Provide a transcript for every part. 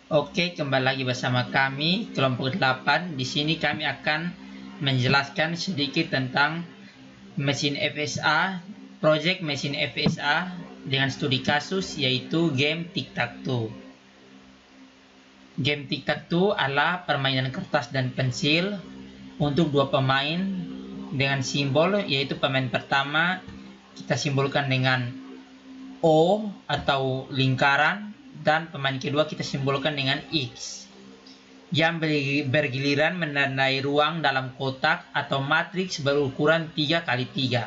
Oke, kembali lagi bersama kami kelompok 8. Di sini kami akan menjelaskan sedikit tentang mesin FSA, project mesin FSA dengan studi kasus yaitu game tic-tac-toe. Game tic-tac-toe adalah permainan kertas dan pensil untuk dua pemain dengan simbol, yaitu pemain pertama kita simbolkan dengan O atau lingkaran, dan pemain kedua kita simbolkan dengan X yang bergiliran menandai ruang dalam kotak atau matriks berukuran 3x3.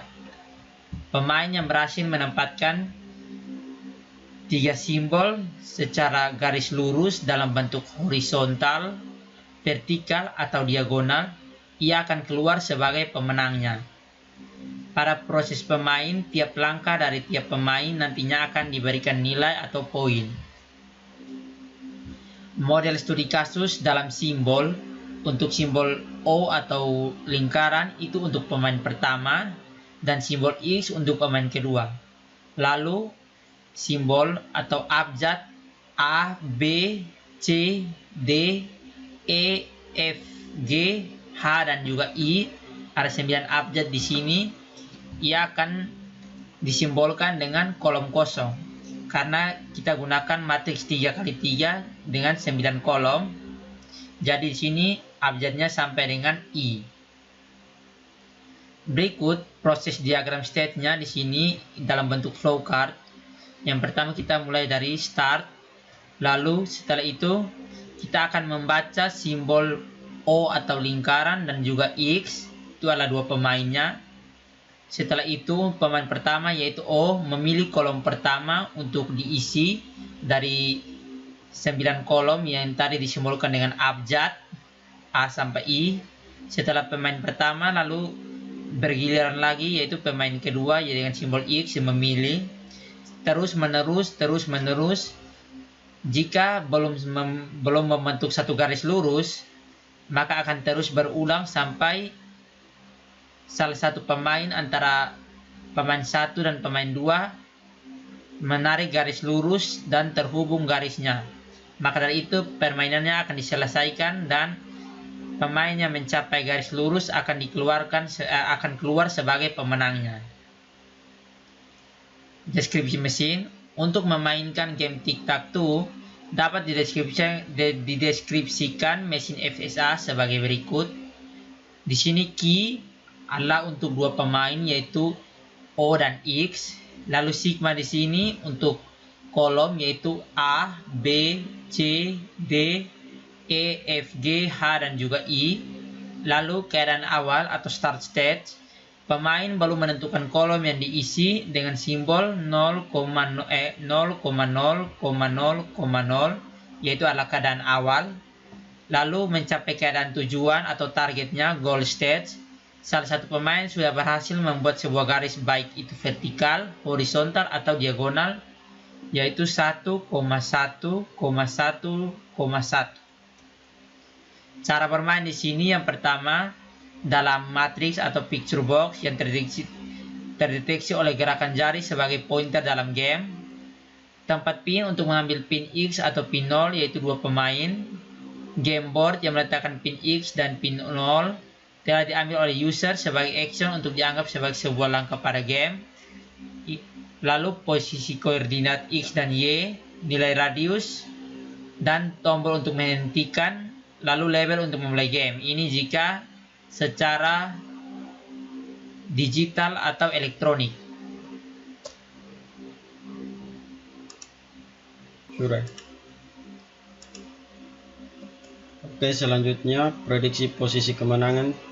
Pemain yang berhasil menempatkan 3 simbol secara garis lurus dalam bentuk horizontal, vertikal, atau diagonal, ia akan keluar sebagai pemenangnya. Pada proses pemain, tiap langkah dari tiap pemain nantinya akan diberikan nilai atau poin. Model studi kasus dalam simbol, untuk simbol O atau lingkaran itu untuk pemain pertama dan simbol X untuk pemain kedua. Lalu simbol atau abjad A, B, C, D, E, F, G, H, dan juga I. Ada 9 abjad di sini. Ia akan disimbolkan dengan kolom kosong karena kita gunakan matriks 3x3 dengan 9 kolom. Jadi di sini abjadnya sampai dengan I. Berikut proses diagram state-nya di sini dalam bentuk flowchart. Yang pertama kita mulai dari start, lalu setelah itu kita akan membaca simbol O atau lingkaran dan juga X, itu adalah dua pemainnya. Setelah itu pemain pertama yaitu O memilih kolom pertama untuk diisi dari 9 kolom yang tadi disimbolkan dengan abjad A sampai I. Setelah pemain pertama lalu bergiliran lagi yaitu pemain kedua yaitu dengan simbol X yang memilih, terus menerus. Jika belum membentuk satu garis lurus, maka akan terus berulang sampai salah satu pemain antara pemain 1 dan pemain 2 menarik garis lurus dan terhubung garisnya. Maka dari itu permainannya akan diselesaikan dan pemain yang mencapai garis lurus akan keluar sebagai pemenangnya. Deskripsi mesin. Untuk memainkan game tic-tac-toe dapat dideskripsikan mesin FSA sebagai berikut. Di sini key adalah untuk dua pemain yaitu O dan X. Lalu sigma di sini untuk kolom yaitu A, B, C, D, E, F, G, H, dan juga I. Lalu keadaan awal atau start state. Pemain baru menentukan kolom yang diisi dengan simbol 0,0,0,0, yaitu adalah keadaan awal. Lalu mencapai keadaan tujuan atau targetnya goal stage. Salah satu pemain sudah berhasil membuat sebuah garis baik itu vertikal, horizontal, atau diagonal, yaitu 1,1,1,1. Cara bermain di sini yang pertama dalam matriks atau picture box yang terdeteksi oleh gerakan jari sebagai pointer dalam game. Tempat pin untuk mengambil pin X atau pin 0 yaitu dua pemain. Game board yang meletakkan pin X dan pin 0 telah diambil oleh user sebagai action untuk dianggap sebagai sebuah langkah pada game. Lalu posisi koordinat X dan Y, nilai radius, dan tombol untuk menghentikan, lalu label untuk memulai game. Ini jika secara digital atau elektronik. Sudah. Oke, selanjutnya prediksi posisi kemenangan.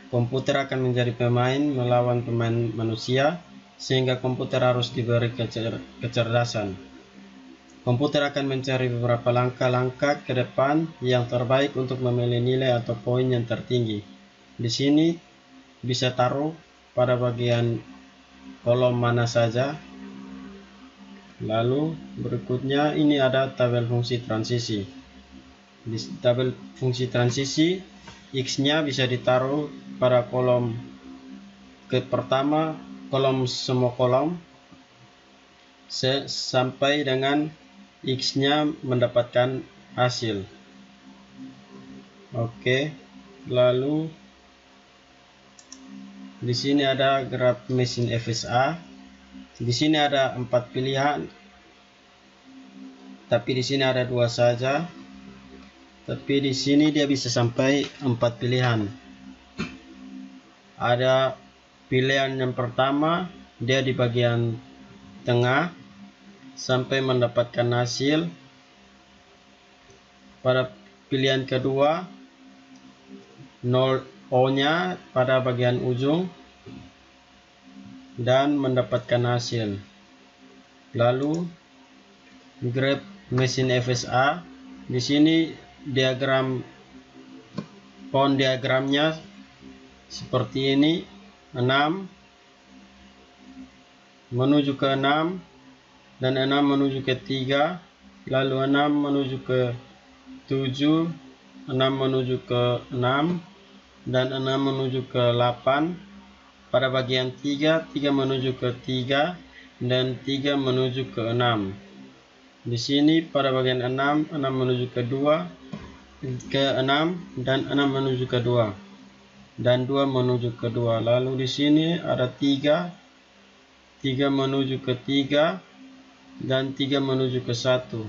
Komputer akan menjadi pemain melawan pemain manusia, sehingga komputer harus diberi kecerdasan. Komputer akan mencari beberapa langkah-langkah ke depan yang terbaik untuk memilih nilai atau poin yang tertinggi. Di sini bisa taruh pada bagian kolom mana saja. Lalu berikutnya ini ada tabel fungsi transisi. Di tabel fungsi transisi X-nya bisa ditaruh pada kolom pertama, kolom semua kolom sampai dengan X-nya mendapatkan hasil. Oke, lalu di sini ada graf mesin FSA. Di sini ada 4 pilihan, tapi di sini ada 2 saja. Tapi di sini dia bisa sampai 4 pilihan. Ada pilihan yang pertama, dia di bagian tengah sampai mendapatkan hasil. Pada pilihan kedua, 0 O-nya pada bagian ujung dan mendapatkan hasil. Lalu graf mesin FSA, di sini diagram pohon diagramnya seperti ini, 6 menuju ke 6 dan 6 menuju ke 3, lalu 6 menuju ke 7, 6 menuju ke 6 dan 6 menuju ke 8. Pada bagian 3, 3 menuju ke 3 dan 3 menuju ke 6. Di sini pada bagian 6, 6 menuju ke 2, ke 6 dan 6 menuju ke 2 dan 2 menuju ke 2. Lalu di sini ada 3, 3 menuju ke 3 dan 3 menuju ke 1.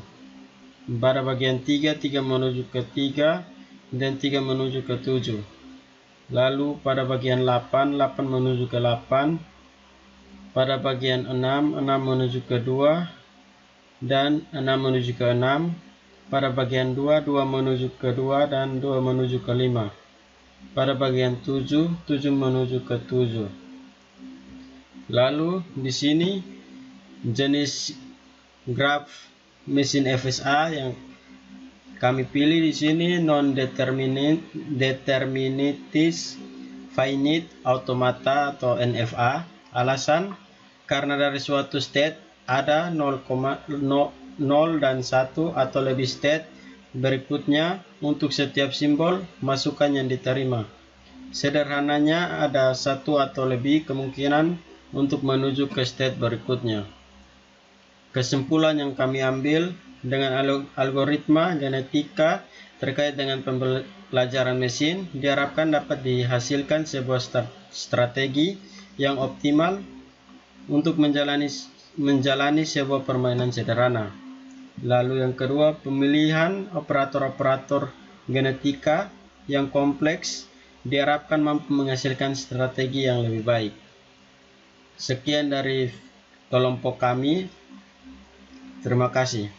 Pada bagian 3, 3 menuju ke 3 dan 3 menuju ke 7. Lalu pada bagian 8, 8 menuju ke 8. Pada bagian 6, 6 menuju ke 2 dan 6 menuju ke 6. Pada bagian 2, 2 menuju ke 2 dan 2 menuju ke 5. Pada bagian 7, 7 menuju ke 7. Lalu di sini jenis graf mesin FSA yang kami pilih di sini non-deterministis finite automata atau NFA. Alasan karena dari suatu state ada 0, 0 dan 1 atau lebih state berikutnya. Untuk setiap simbol masukan yang diterima. Sederhananya ada 1 atau lebih kemungkinan untuk menuju ke state berikutnya. Kesimpulan yang kami ambil, dengan algoritma genetika terkait dengan pembelajaran mesin, diharapkan dapat dihasilkan sebuah strategi yang optimal untuk menjalani sebuah permainan sederhana. Lalu yang kedua, pemilihan operator-operator genetika yang kompleks diharapkan mampu menghasilkan strategi yang lebih baik. Sekian dari kelompok kami. Terima kasih.